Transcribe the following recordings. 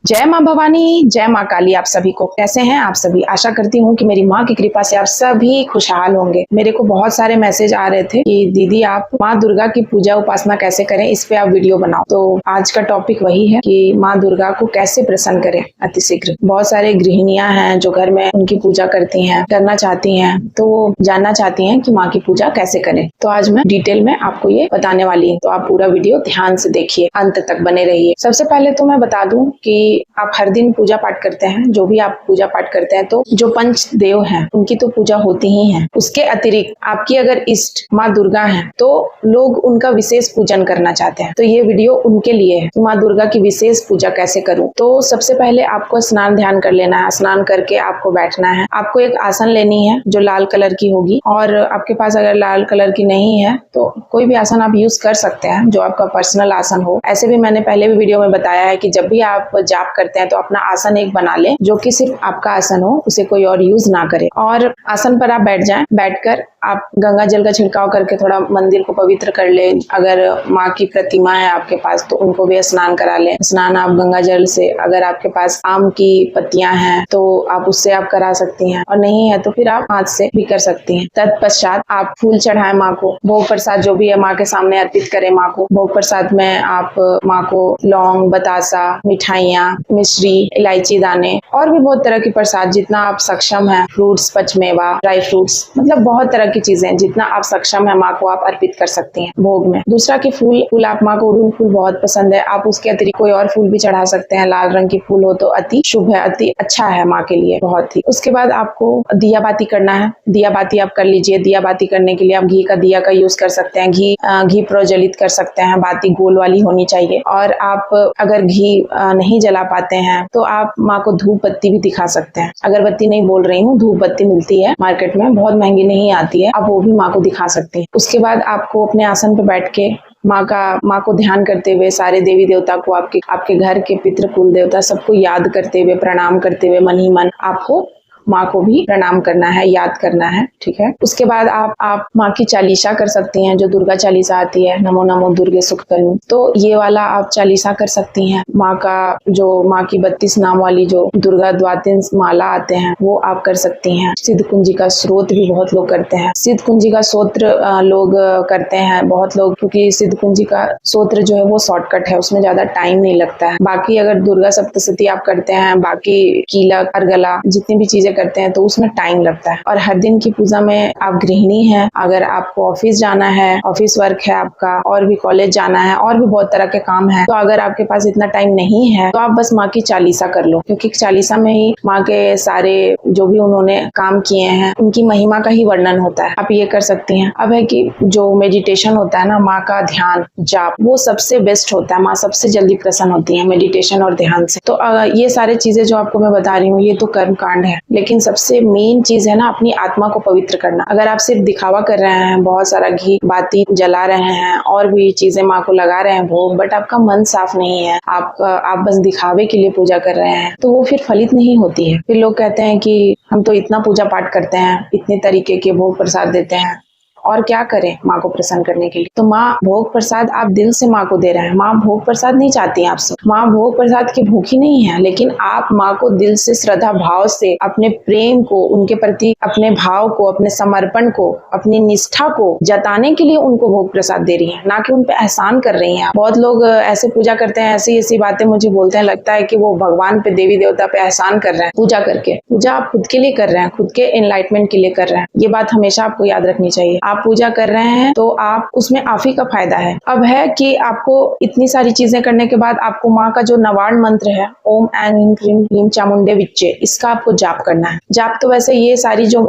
जय माँ भवानी, जय माँ काली। आप सभी को कैसे हैं आप सभी? आशा करती हूँ कि मेरी माँ की कृपा से आप सभी खुशहाल होंगे। मेरे को बहुत सारे मैसेज आ रहे थे कि दीदी आप माँ दुर्गा की पूजा उपासना कैसे करें, इस पे आप वीडियो बनाओ। तो आज का टॉपिक वही है कि माँ दुर्गा को कैसे प्रसन्न करें अतिशीघ्र। बहुत सारे गृहिणियां हैं जो घर में उनकी पूजा करती हैं, करना चाहती हैं, तो वो जानना चाहती हैं कि माँ की पूजा कैसे करें। तो आज मैं डिटेल में आपको ये बताने वाली हूँ, तो आप पूरा वीडियो ध्यान से देखिए, अंत तक बने रहिए। सबसे पहले तो मैं बता दूं कि आप हर दिन पूजा पाठ करते हैं, जो भी आप पूजा पाठ करते हैं, तो जो पंच देव हैं उनकी तो पूजा होती ही है। उसके अतिरिक्त आपकी अगर इष्ट माँ दुर्गा है तो लोग उनका विशेष पूजन करना चाहते हैं, तो ये वीडियो उनके लिए है कि माँ दुर्गा की विशेष पूजा कैसे करूं। तो सबसे पहले आपको स्नान ध्यान कर लेना है। स्नान करके आपको बैठना है। आपको एक आसन लेनी है जो लाल कलर की होगी, और आपके पास अगर लाल कलर की नहीं है तो कोई भी आसन आप यूज कर सकते हैं जो आपका पर्सनल आसन हो। ऐसे भी मैंने पहले भी वीडियो में बताया है कि जब भी आप जाप करते हैं तो अपना आसन एक बना लें जो कि सिर्फ आपका आसन हो, उसे कोई और यूज ना करे। और आसन पर आप बैठ जाएं। बैठकर आप गंगा जल का छिड़काव करके थोड़ा मंदिर को पवित्र कर लें। अगर माँ की प्रतिमा है आपके पास तो उनको भी स्नान करा लें। स्नान आप गंगा जल से, अगर आपके पास आम की पत्तियां हैं तो आप उससे आप करा सकती हैं, और नहीं है तो फिर आप हाथ से भी कर सकती हैं। तत्पश्चात आप फूल चढ़ाएं माँ को। भोग प्रसाद जो भी है माँ के सामने अर्पित करें माँ को। भोग प्रसाद में आप माँ को लौंग, बतासा, मिठाइयाँ, मिश्री, इलायची दाने और भी बहुत तरह की प्रसाद, जितना आप सक्षम है, फ्रूट्स, पचमेवा, ड्राई फ्रूट्स, मतलब बहुत तरह की चीजें जितना आप सक्षम है माँ को आप अर्पित कर सकती हैं भोग में। दूसरा कि फूल आप माँ को उड़हूल फूल बहुत पसंद है, आप उसके अतिरिक्त कोई और फूल भी चढ़ा सकते हैं। लाल रंग की फूल हो तो अति शुभ है, अति अच्छा है माँ के लिए बहुत ही। उसके बाद आपको दिया बाती करना है। दिया बाती आप कर लीजिए। दिया बाती करने के लिए आप घी का दिया का यूज कर सकते हैं। घी प्रज्वलित कर सकते हैं। बाती गोल वाली होनी चाहिए। और आप अगर घी नहीं जला पाते हैं तो आप माँ को धूप बत्ती भी दिखा सकते हैं। अगरबत्ती नहीं बोल रही हूँ, धूप बत्ती मिलती है मार्केट में, बहुत महंगी नहीं आती है, आप वो भी माँ को दिखा सकती हैं। उसके बाद आपको अपने आसन पे बैठ के माँ को ध्यान करते हुए, सारे देवी देवता को, आपके घर के पितृ कुल देवता सबको याद करते हुए, प्रणाम करते हुए मन ही मन आपको माँ को भी प्रणाम करना है, याद करना है, ठीक है। उसके बाद आप माँ की चालीसा कर सकती हैं, जो दुर्गा चालीसा आती है, नमो नमो दुर्गे सुखकर्णी, तो ये वाला आप चालीसा कर सकती हैं। माँ की 32 नाम वाली जो दुर्गा द्वादश माला आते हैं वो आप कर सकती हैं। सिद्ध कुंजी का स्रोत भी बहुत लोग करते हैं। सिद्ध कुंजी का स्तोत्र लोग करते हैं बहुत लोग, क्योंकि सिद्ध कुंजी का स्तोत्र जो है वो शॉर्टकट है, उसमें ज्यादा टाइम नहीं लगता है। बाकी अगर दुर्गा सप्तशती आप करते हैं, बाकी कीलक, अर्गला, जितनी भी चीजें करते हैं तो उसमें टाइम लगता है। और हर दिन की पूजा में आप गृहिणी हैं, अगर आपको ऑफिस जाना है, ऑफिस वर्क है आपका, और भी कॉलेज जाना है, और भी बहुत तरह के काम है, तो अगर आपके पास इतना टाइम नहीं है तो आप बस माँ की चालीसा कर लो, क्योंकि चालीसा में ही माँ के सारे जो भी उन्होंने काम किए हैं उनकी महिमा का ही वर्णन होता है। आप ये कर सकती हैं। अब है कि जो मेडिटेशन होता है ना, माँ का ध्यान जाप, वो सबसे बेस्ट होता है। माँ सबसे जल्दी प्रसन्न होती है मेडिटेशन और ध्यान से। तो ये सारे चीजें जो आपको मैं बता रही हूँ ये तो कर्म कांड है, लेकिन सबसे मेन चीज है ना अपनी आत्मा को पवित्र करना। अगर आप सिर्फ दिखावा कर रहे हैं, बहुत सारा घी बाती जला रहे हैं और भी चीजें माँ को लगा रहे हैं भोग, बट आपका मन साफ नहीं है, आप बस दिखावे के लिए पूजा कर रहे हैं, तो वो फिर फलित नहीं होती है। फिर लोग कहते हैं कि हम तो इतना पूजा पाठ करते हैं, इतने तरीके के भोग प्रसाद देते हैं, और क्या करें माँ को प्रसन्न करने के लिए। तो माँ भोग प्रसाद आप दिल से माँ को दे रहे हैं। माँ भोग प्रसाद नहीं चाहती आपसे, माँ भोग प्रसाद की भूखी नहीं है, लेकिन आप माँ को दिल से, श्रद्धा भाव से, अपने प्रेम को, उनके प्रति अपने भाव को, अपने समर्पण को, अपनी निष्ठा को जताने के लिए उनको भोग प्रसाद दे रही है, ना कि उन पे एहसान कर रही है। बहुत लोग ऐसे पूजा करते हैं, ऐसी बातें मुझे बोलते हैं, लगता है कि वो भगवान पे, देवी देवता पे एहसान कर रहे हैं पूजा करके। पूजा आप खुद के लिए कर रहे हैं, खुद के एनलाइटमेंट के लिए कर रहे हैं। ये बात हमेशा आपको याद रखनी चाहिए। आप पूजा कर रहे हैं तो आप उसमें आप ही का फायदा है। अब है कि आपको इतनी सारी चीजें करने के बाद आपको माँ का जो नवार्ण मंत्र है, ओम ऐं ह्रीं क्लीं क्लीं चामुंडे विच्चे, इसका आपको जाप करना है। जाप तो वैसे ये सारी जो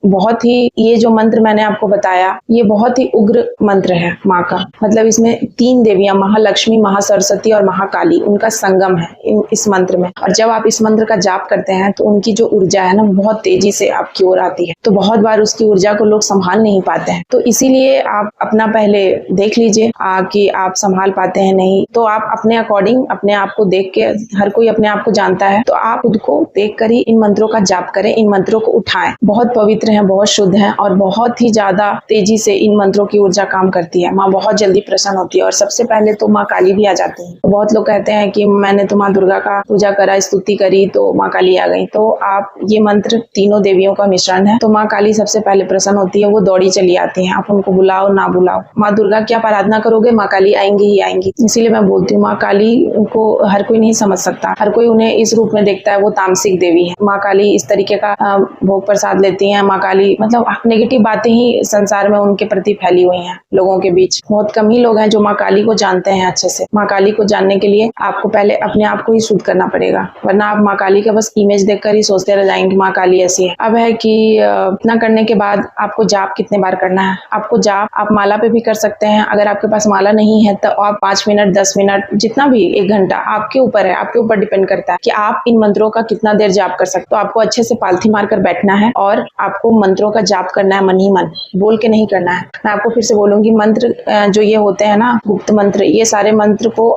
बहुत ही, ये जो मंत्र मैंने आपको बताया ये बहुत ही उग्र मंत्र है माँ का। मतलब इसमें 3 देवियां, महालक्ष्मी, महासरस्वती और महाकाली, उनका संगम है इस मंत्र में। और जब आप इस मंत्र का जाप करते हैं तो उनकी जो ऊर्जा है ना बहुत तेजी से आपकी ओर आती है। तो बहुत बार उसकी ऊर्जा को लोग संभाल नहीं पाते पाते हैं। तो इसीलिए आप अपना पहले देख लीजिए कि आप संभाल पाते हैं नहीं, तो आप अपने अकॉर्डिंग अपने आप को देख के, हर कोई अपने आप को जानता है, तो आप खुद को देख कर ही इन मंत्रों का जाप करें, इन मंत्रों को उठाएं। बहुत पवित्र हैं, बहुत शुद्ध हैं और बहुत ही ज्यादा तेजी से इन मंत्रों की ऊर्जा काम करती है। माँ बहुत जल्दी प्रसन्न होती है और सबसे पहले तो माँ काली भी आ जाती है। बहुत लोग कहते हैं कि मैंने तो माँ दुर्गा का पूजा करा, स्तुति करी तो माँ काली आ गई। तो आप ये मंत्र तीनों देवियों का मिश्रण है, तो माँ काली सबसे पहले प्रसन्न होती है, वो दौड़ी चली आती है। आप उनको बुलाओ ना बुलाओ, माँ दुर्गा की आप आराधना करोगे, माँ काली आएंगी ही आएंगी। इसीलिए मैं बोलती हूँ माँ काली को हर कोई नहीं समझ सकता, हर कोई उन्हें इस रूप में देखता है, वो तामसिक देवी है। माँ काली इस तरीके का भोग प्रसाद लेती हैं। माँ काली मतलब नेगेटिव बातें ही संसार में उनके प्रति फैली हुई हैं लोगों के बीच। बहुत कम ही लोग हैं जो माँ काली को जानते हैं अच्छे से। माँ काली को जानने के लिए आपको पहले अपने आप को ही शुद्ध करना पड़ेगा, वरना आप माँ काली का बस इमेज देखकर ही सोचते रह जाएंगे माँ काली ऐसी है। अब है कि इतना करने के बाद आपको जाप कितने बार करना है। आपको जाप आप माला पे भी कर सकते हैं, अगर आपके पास माला नहीं है तो आप 5 मिनट 10 मिनट जितना भी 1 घंटा आपके ऊपर है, आपके ऊपर डिपेंड करता है कि आप इन मंत्रों का कितना देर जाप कर सकते हो। तो आपको अच्छे से पालथी मारकर बैठना है और आपको मंत्रों का जाप करना है, मन ही मन, बोल के नहीं करना है। मैं आपको फिर से बोलूंगी, मंत्र जो ये होते हैं ना गुप्त मंत्र, ये सारे मंत्र को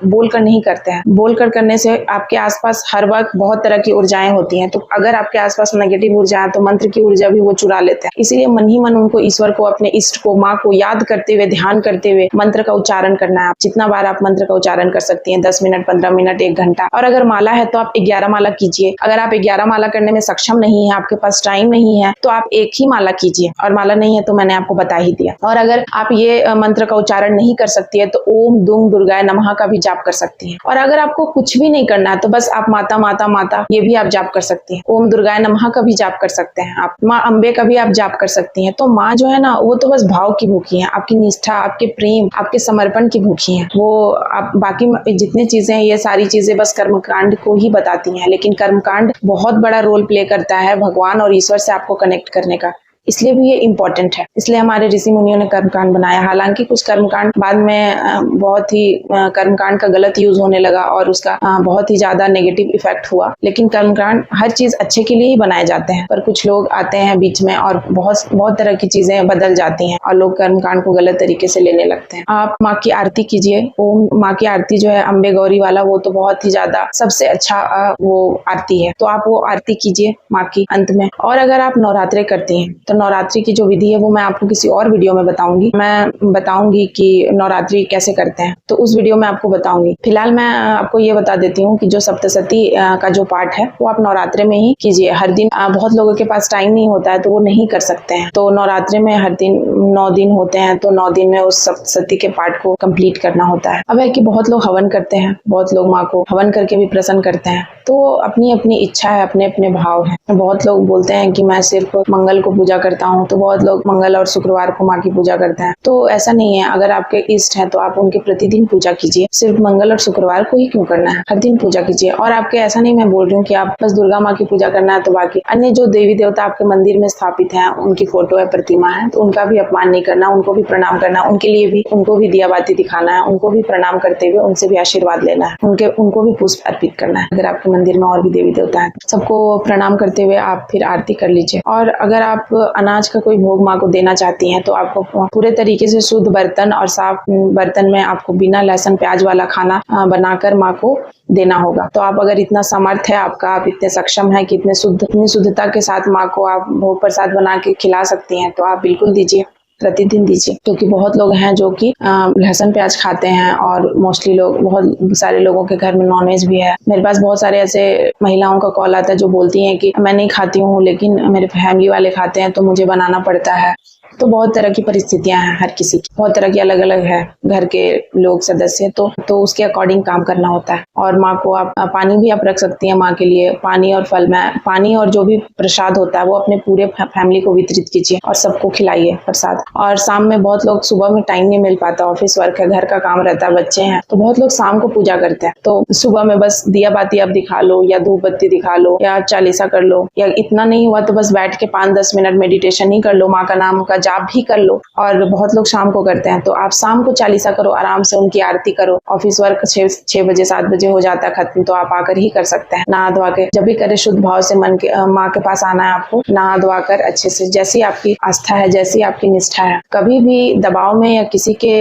बोल कर नहीं करते हैं। बोल कर करने से आपके आसपास हर वक्त बहुत तरह की ऊर्जाएं होती हैं, तो अगर आपके आसपास नेगेटिव ऊर्जा है तो मंत्र की ऊर्जा भी वो चुरा लेते हैं। इसीलिए मन ही मन उनको, ईश्वर को, अपने इष्ट को, माँ को याद करते हुए, ध्यान करते हुए मंत्र का उच्चारण करना है। आप जितना बार आप मंत्र का उच्चारण कर सकती हैं, 10 मिनट, 15 मिनट, 1 घंटा। और अगर माला है तो आप 11 माला कीजिए। अगर आप 11 माला करने में सक्षम नहीं है, आपके पास टाइम नहीं है, तो आप 1 ही माला कीजिए। और माला नहीं है तो मैंने आपको बता ही दिया। और अगर आप ये मंत्र का उच्चारण नहीं कर सकती है तो ओम दुंग दुर्गाय नमः का भी जाप कर सकती हैं। और अगर आपको कुछ भी नहीं करना है तो बस आप माता माता माता ये भी आप जाप कर सकती हैं। ओम दुर्गाय नमः का भी जाप कर सकते हैं आप। माँ अम्बे का भी आप जाप कर सकती हैं। तो माँ जो है ना, वो तो बस भाव की भूखी है, आपकी निष्ठा, आपके प्रेम, आपके समर्पण की भूखी है। वो आप बाकी जितनी चीजें हैं, ये सारी चीजें बस कर्मकांड को ही बताती हैं, लेकिन कर्मकांड बहुत बड़ा रोल प्ले करता है भगवान और ईश्वर से आपको कनेक्ट करने का। इसलिए भी ये इम्पोर्टेंट है, इसलिए हमारे ऋषि मुनियों ने कर्मकांड बनाया। हालांकि कुछ कर्मकांड बाद में बहुत ही कर्मकांड का गलत यूज होने लगा और उसका बहुत ही ज्यादा नेगेटिव इफेक्ट हुआ, लेकिन कर्मकांड हर चीज अच्छे के लिए ही बनाए जाते हैं। पर कुछ लोग आते हैं बीच में और बहुत तरह की चीजें बदल जाती हैं और लोग कर्मकांड को गलत तरीके से लेने लगते हैं। आप माँ की आरती कीजिए। ओम माँ की आरती जो है अम्बे गौरी वाला, वो तो बहुत ही ज्यादा सबसे अच्छा वो आरती है, तो आप वो आरती कीजिए माँ की अंत में। और अगर आप नवरात्रे करती हैं तो नवरात्रि की जो विधि है वो मैं आपको किसी और वीडियो में बताऊंगी। मैं बताऊंगी कि नवरात्रि कैसे करते हैं, तो उस वीडियो में आपको बताऊंगी। फिलहाल मैं आपको ये बता देती हूँ कि जो सप्तशती का जो पाठ है वो आप नवरात्रि में ही कीजिए। हर दिन बहुत लोगों के पास टाइम नहीं होता है तो वो नहीं कर सकते हैं, तो नवरात्रि में हर दिन 9 दिन होते हैं, तो 9 दिन में उस सप्तशती के पाठ को कंप्लीट करना होता है। अब है कि बहुत लोग हवन करते हैं, बहुत लोग माँ को हवन करके भी प्रसन्न करते हैं, तो अपनी अपनी इच्छा है, अपने अपने भाव है। बहुत लोग बोलते हैं कि मैं सिर्फ मंगल को पूजा करता हूँ, तो बहुत लोग मंगल और शुक्रवार को माँ की पूजा करते हैं। तो ऐसा नहीं है, अगर आपके इष्ट है तो आप उनके प्रतिदिन पूजा कीजिए। सिर्फ मंगल और शुक्रवार को ही क्यों करना है, हर दिन पूजा कीजिए। और आपके ऐसा नहीं मैं बोल रही हूँ कि आप बस दुर्गा माँ की पूजा करना है तो बाकी अन्य जो देवी देवता आपके मंदिर में स्थापित हैं, उनकी फोटो है, प्रतिमा है, तो उनका भी अपमान नहीं करना, उनको भी प्रणाम करना, उनके लिए भी उनको भी दिया बाती दिखाना है, उनको भी प्रणाम करते हुए उनसे भी आशीर्वाद लेना है, उनको भी पुष्प अर्पित करना है। अगर आपके मंदिर में और भी देवी देवता है, सबको प्रणाम करते हुए आप फिर आरती कर लीजिए। और अगर आप अनाज का कोई भोग माँ को देना चाहती हैं तो आपको पूरे तरीके से शुद्ध बर्तन और साफ बर्तन में आपको बिना लहसुन प्याज वाला खाना बनाकर माँ को देना होगा। तो आप अगर इतना समर्थ है आपका, आप इतने सक्षम है कि इतनी शुद्धता के साथ माँ को आप भोग प्रसाद बना के खिला सकती हैं, तो आप बिल्कुल दीजिए, प्रतिदिन दीजिए। क्योंकि बहुत लोग हैं जो कि लहसुन प्याज खाते हैं और मोस्टली लोग, बहुत सारे लोगों के घर में नॉनवेज भी है। मेरे पास बहुत सारे ऐसे महिलाओं का कॉल आता है जो बोलती हैं कि मैं नहीं खाती हूँ लेकिन मेरे फैमिली वाले खाते हैं तो मुझे बनाना पड़ता है। तो बहुत तरह की परिस्थितियां हैं, हर किसी की बहुत तरह की अलग अलग है घर के लोग सदस्य, तो उसके अकॉर्डिंग काम करना होता है। और माँ को आप पानी भी आप रख सकती हैं माँ के लिए, पानी और फल में पानी और जो भी प्रसाद होता है वो अपने पूरे फैमिली को वितरित कीजिए और सबको खिलाइए प्रसाद। और शाम में बहुत लोग, सुबह में टाइम नहीं मिल पाता, ऑफिस वर्क है, घर का काम रहता है, बच्चे हैं, तो बहुत लोग शाम को पूजा करते हैं। तो सुबह में बस दिया बाती आप दिखा लो या धूप बत्ती दिखा लो या चालीसा कर लो, या इतना नहीं हुआ तो बस बैठ के 5-10 मिनट मेडिटेशन ही कर लो, माँ का नाम का जाप भी कर लो, और बहुत लोग शाम को करते हैं, तो आप शाम को चालीसा करो, आराम से उनकी आरती करो। ऑफिस वर्क 6 बजे 7 बजे हो जाता है खत्म, तो आप आकर ही कर सकते हैं। नहा धोवा के जब भी करे शुद्ध भाव से मन के माँ के पास आना है आपको, नहा धोवा कर अच्छे से, जैसी आपकी आस्था है, जैसी आपकी निष्ठा है, कभी भी दबाव में या किसी के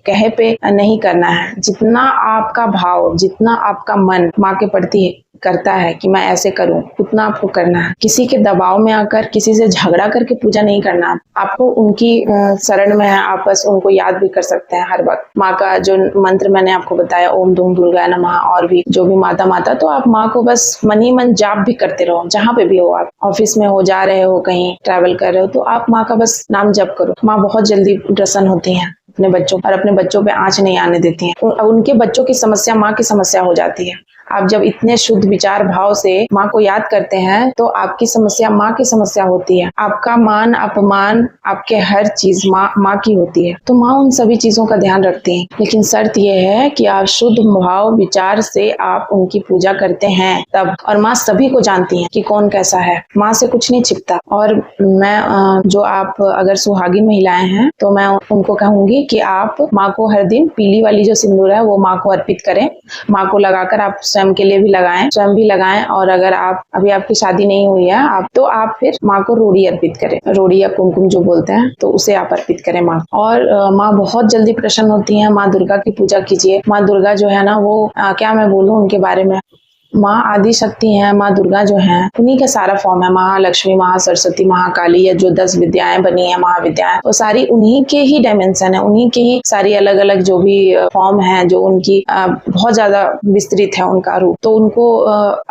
कहे पे नहीं करना है। जितना आपका भाव, जितना आपका मन माँ के प्रति करता है कि मैं ऐसे करूं, उतना आपको करना है। किसी के दबाव में आकर किसी से झगड़ा करके पूजा नहीं करना। आपको उनकी शरण में है, आप बस उनको याद भी कर सकते हैं हर वक्त। माँ का जो मंत्र मैंने आपको बताया, ओम दुम दुर्गा नमः, और भी जो भी माता, तो आप माँ को बस मन ही मन जाप भी करते रहो। जहाँ पे भी हो, आप ऑफिस में हो, जा रहे हो, कहीं ट्रैवल कर रहे हो, तो आप माँ का बस नाम जप करो। माँ बहुत जल्दी प्रसन्न होती है अपने बच्चों, और अपने बच्चों पे आंच नहीं आने देती हैं। उनके बच्चों की समस्या माँ की समस्या हो जाती है। आप जब इतने शुद्ध विचार भाव से माँ को याद करते हैं, तो आपकी समस्या माँ की समस्या होती है। आपका मान अपमान, आपके हर चीज माँ की होती है, तो माँ उन सभी चीजों का ध्यान रखती है। लेकिन शर्त यह है कि आप शुद्ध भाव विचार से आप उनकी पूजा करते हैं तब। और माँ सभी को जानती है कि कौन कैसा है, माँ से कुछ नहीं छिपता। और मैं जो आप अगर सुहागिन महिलाएं हैं, तो मैं उनको कहूंगी कि आप माँ को हर दिन पीली वाली जो सिंदूर है वो माँ को अर्पित करें। माँ को लगाकर आप स्वयं के लिए भी लगाएं, स्वयं भी लगाएं। और अगर आप अभी आपकी शादी नहीं हुई है तो आप फिर माँ को रोड़ी अर्पित करें, रोड़ी या कुमकुम जो बोलते हैं, तो उसे आप अर्पित करें माँ। और माँ बहुत जल्दी प्रसन्न होती है। माँ दुर्गा की पूजा कीजिए। माँ दुर्गा जो है ना, वो क्या मैं बोलूँ उनके बारे में, माँ आदि शक्ति है। माँ दुर्गा जो है, उन्हीं का सारा फॉर्म है। महालक्ष्मी, महासरस्वती, महाकाली, या जो 10 विद्याएं बनी है, महाविद्याएं, वो सारी उन्हीं के ही डायमेंशन है, उन्हीं के ही सारी अलग अलग जो भी फॉर्म है, जो उनकी बहुत ज्यादा विस्तृत है उनका रूप। तो उनको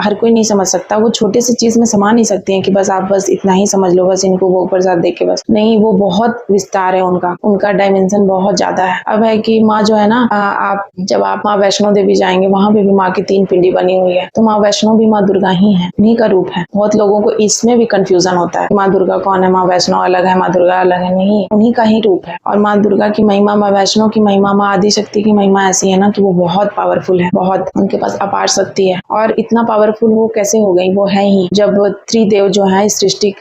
हर कोई नहीं समझ सकता। वो छोटे से चीज में समा नहीं सकती है कि बस आप बस इतना ही समझ लो, बस इनको वो प्रसाद दे के बस नहीं। वो बहुत विस्तार है उनका डायमेंशन बहुत ज्यादा है। अब है कि माँ जो है ना, जब आप माँ वैष्णो देवी जाएंगे, वहां पे भी माँ की 3 पिंडी बनी हुई है। तो माँ वैष्णो भी माँ दुर्गा ही है, उन्हीं का रूप है। बहुत लोगों को इसमें भी कंफ्यूजन होता है, माँ दुर्गा कौन है, माँ वैष्णो अलग है, माँ दुर्गा अलग है। नहीं, उन्हीं का ही रूप है। और माँ दुर्गा की महिमा, माँ वैष्णो की महिमा, माँ आदि शक्ति की महिमा ऐसी है ना कि वो बहुत पावरफुल है, बहुत उनके पास अपार शक्ति है। और इतना पावरफुल वो कैसे हो गई, वो है ही जब त्रिदेव जो है इस सृष्टि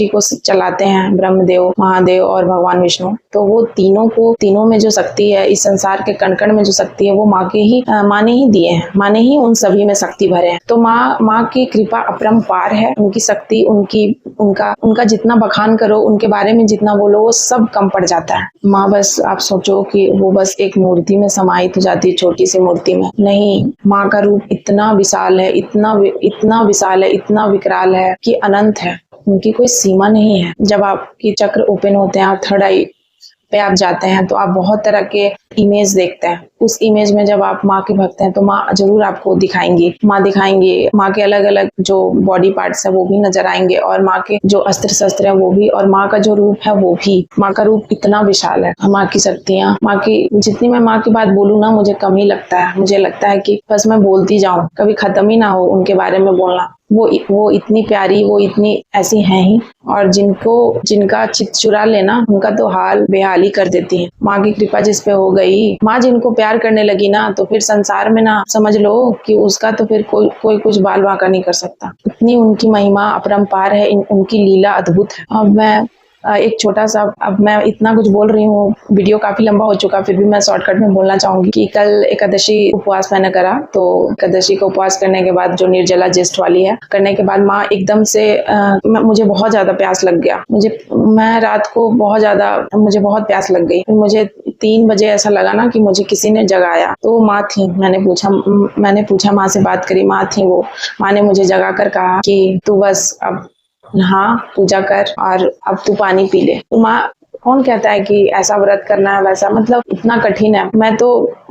को चलाते हैं, ब्रह्मदेव, महादेव और भगवान विष्णु। तो वो तीनों में जो शक्ति है, इस संसार के कण कण में जो शक्ति है, वो माँ ने ही दिए हैं। माँ ने ही उन सभी में शक्ति भरे हैं। तो माँ की कृपा अपरंपार है। उनकी शक्ति, उनका जितना बखान करो, उनके बारे में जितना बोलो, वो सब कम पड़ जाता है। माँ बस आप सोचो कि वो बस एक मूर्ति में समाहित हो जाती है, छोटी सी मूर्ति में। नहीं, माँ का रूप इतना विशाल है, इतना विशाल है, इतना विकराल है कि अनंत है। उनकी कोई सीमा नहीं है। जब आपकी चक्र ओपन होते हैं, आप थर्ड आई पे आप जाते हैं, तो आप बहुत तरह के इमेज देखते हैं। उस इमेज में जब आप माँ के भक्त हैं, तो माँ जरूर आपको दिखाएंगी। माँ के अलग अलग जो बॉडी पार्ट्स है वो भी नजर आएंगे, और माँ के जो अस्त्र शस्त्र है वो भी, और माँ का जो रूप है वो भी। माँ का रूप इतना विशाल है। माँ की शक्तियाँ, माँ की जितनी मैं माँ की बात बोलूँ ना, मुझे कम ही लगता है। मुझे लगता है कि बस मैं बोलती जाऊँ, कभी खत्म ही ना हो उनके बारे में बोलना। वो इतनी प्यारी, वो इतनी ऐसी हैं ही, और जिनका चित चुरा लेना, उनका तो हाल बेहाल ही कर देती है। माँ की कृपा जिस पे हो गई, माँ जिनको प्यार करने लगी ना, तो फिर संसार में ना समझ लो कि उसका तो फिर कोई कुछ बाल बांका नहीं कर सकता। इतनी उनकी महिमा अपरंपार है, उनकी लीला अद्भुत है। अब मैं एक छोटा सा, अब मैं इतना कुछ बोल रही हूँ, वीडियो काफी लंबा हो चुका, फिर भी मैं शॉर्टकट में बोलना चाहूंगी कि कल एकादशी उपवास मैंने करा। तो एकादशी का उपवास करने के बाद, जो निर्जला ज्येष्ठ वाली है, करने के बाद माँ एकदम से मुझे बहुत ज्यादा प्यास लग गया। मैं रात को मुझे बहुत प्यास लग गई। मुझे 3 बजे ऐसा लगा ना कि मुझे किसी ने जगाया। तो माँ थी, मैंने पूछा माँ से बात करी, माँ थी वो। माँ ने मुझे जगा कर कहा कि तू बस अब नहा, पूजा कर, और अब तू पानी पी ले। माँ, कौन कहता है कि ऐसा व्रत करना है, वैसा, मतलब इतना कठिन है।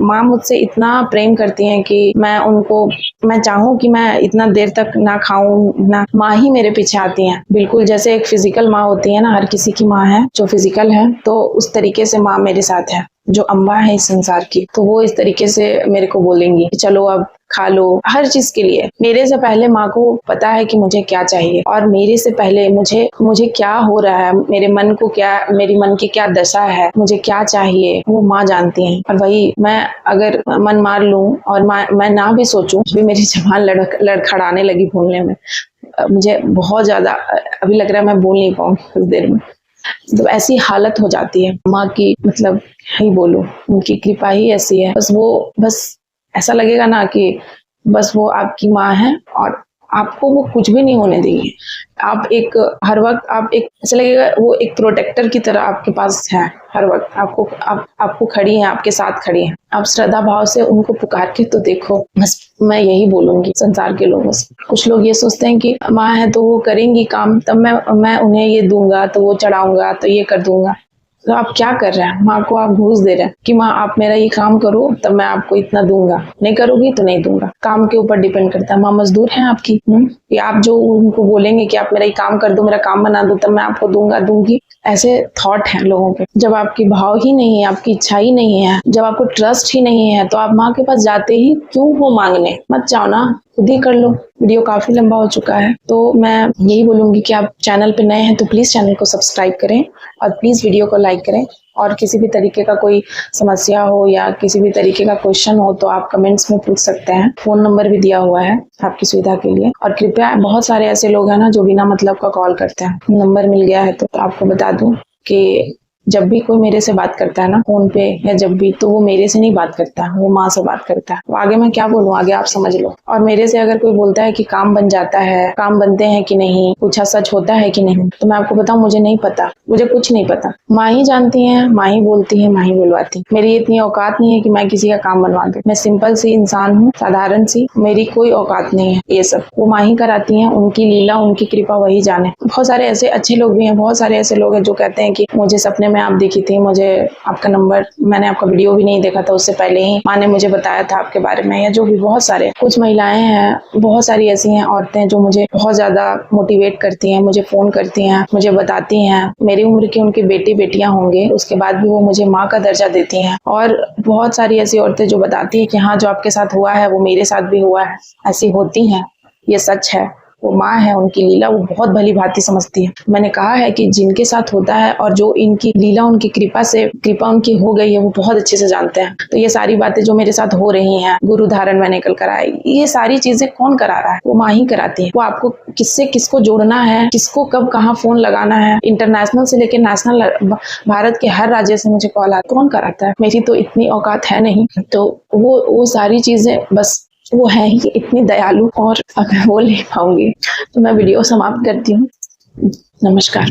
माँ मुझसे इतना प्रेम करती हैं कि मैं चाहूँ कि मैं इतना देर तक ना खाऊं ना, माँ ही मेरे पीछे आती हैं। बिल्कुल जैसे एक फिजिकल माँ होती है ना, हर किसी की माँ है जो फिजिकल है, तो उस तरीके से माँ मेरे साथ है, जो अम्बा है इस संसार की। तो वो इस तरीके से मेरे को बोलेंगी कि चलो अब खा लो। हर चीज के लिए मेरे से पहले माँ को पता है कि मुझे क्या चाहिए, और मेरे से पहले मुझे क्या हो रहा है, मेरे मन की क्या दशा है, मुझे क्या चाहिए, वो माँ जानती हैं। और वही मैं अगर मन मार लूं और मैं ना भी सोचूं, भी मेरी जबान लड़खड़ाने लगी बोलने में। मुझे बहुत ज्यादा अभी लग रहा है मैं बोल नहीं पाऊंगी कुछ देर में। तो ऐसी हालत हो जाती है माँ की, मतलब ही बोलूं, उनकी कृपा ही ऐसी है। बस ऐसा लगेगा ना कि बस वो आपकी माँ है और आपको वो कुछ भी नहीं होने देंगे। आप एक हर वक्त आप एक ऐसा लगेगा वो एक प्रोटेक्टर की तरह आपके पास है, हर वक्त आपको खड़ी हैं, आपके साथ खड़ी हैं। आप श्रद्धा भाव से उनको पुकार के तो देखो। बस मैं यही बोलूंगी संसार के लोगों से। कुछ लोग ये सोचते हैं कि माँ है तो वो करेंगी काम, तब मैं उन्हें ये दूंगा, तो वो चढ़ाऊंगा, तो ये कर दूंगा। तो आप क्या कर रहे हैं? माँ को आप घूस दे रहे हैं कि माँ आप मेरा ये काम करो तब मैं आपको इतना दूंगा, नहीं करोगी तो नहीं दूंगा। काम के ऊपर डिपेंड करता है। माँ मजदूर है आपकी, कि आप जो उनको बोलेंगे कि आप मेरा ये काम कर दो, मेरा काम बना दो, तब मैं आपको दूंगा दूंगी। ऐसे थॉट है लोगों के। जब आपकी भाव ही नहीं है, आपकी इच्छा ही नहीं है, जब आपको ट्रस्ट ही नहीं है, तो आप माँ के पास जाते ही क्यों हो मांगने? मत जाओ ना, खुद ही कर लो। वीडियो काफी लंबा हो चुका है, तो मैं यही बोलूंगी कि आप चैनल पे नए हैं तो प्लीज चैनल को सब्सक्राइब करें और प्लीज वीडियो को लाइक करें। और किसी भी तरीके का कोई समस्या हो या किसी भी तरीके का क्वेश्चन हो तो आप कमेंट्स में पूछ सकते हैं। फोन नंबर भी दिया हुआ है आपकी सुविधा के लिए। और कृपया, बहुत सारे ऐसे लोग हैं ना जो बिना मतलब का कॉल करते हैं। नंबर मिल गया है तो आपको बता दूं कि जब भी कोई मेरे से बात करता है ना फोन पे या जब भी, तो वो मेरे से नहीं बात करता, वो माँ से बात करता है। वो आगे मैं क्या बोलूँ, आगे आप समझ लो। और मेरे से अगर कोई बोलता है कि काम बन जाता है, काम बनते हैं कि नहीं, कुछ सच होता है कि नहीं, तो मैं आपको बताऊं मुझे नहीं पता, मुझे कुछ नहीं पता। माँ ही जानती है, माँ ही बोलती है, माँ ही बुलवाती। मेरी इतनी औकात नहीं है कि मैं किसी का काम बनवा दूं। मैं सिंपल सी इंसान हूँ, साधारण सी, मेरी कोई औकात नहीं है ये सब। वो माँ ही कराती है, उनकी लीला, उनकी कृपा वही जाने। बहुत सारे ऐसे अच्छे लोग भी हैं, बहुत सारे ऐसे लोग हैं जो कहते हैं कि मुझे सपने में आप दिखी थी, मुझे आपका नंबर, मैंने आपका वीडियो भी नहीं देखा था, उससे पहले ही माँ ने मुझे बताया था आपके बारे में, या जो भी। बहुत सारे, कुछ महिलाएं हैं, बहुत सारी ऐसी हैं औरतें जो मुझे बहुत ज्यादा मोटिवेट करती हैं, मुझे फोन करती हैं, मुझे बताती हैं। मेरी उम्र के उनके बेटे बेटियां होंगे, उसके बाद भी वो मुझे माँ का दर्जा देती हैं। और बहुत सारी ऐसी औरतें जो बताती है कि हाँ जो आपके साथ हुआ है वो मेरे साथ भी हुआ है। ऐसी होती हैं, ये सच है। वो माँ है, उनकी लीला वो बहुत भली भांति समझती है। मैंने कहा है कि जिनके साथ होता है और जो इनकी लीला, उनकी कृपा उनकी हो गई है, वो बहुत अच्छे से जानते हैं। तो ये सारी बातें जो मेरे साथ हो रही हैं, गुरु धारण मैंने कल कराई, ये सारी चीजें कौन करा रहा है? वो माँ ही कराती है। वो आपको किससे किसको जोड़ना है, किसको कब कहाँ फोन लगाना है, इंटरनेशनल से लेकर नेशनल, भारत के हर राज्य से मुझे कॉल आता है, कौन कराता है? मेरी तो इतनी औकात है नहीं। तो वो सारी चीजें बस वो है ही इतनी दयालु, और अगर वो ले पाऊंगी तो मैं वीडियो समाप्त करती हूँ। नमस्कार।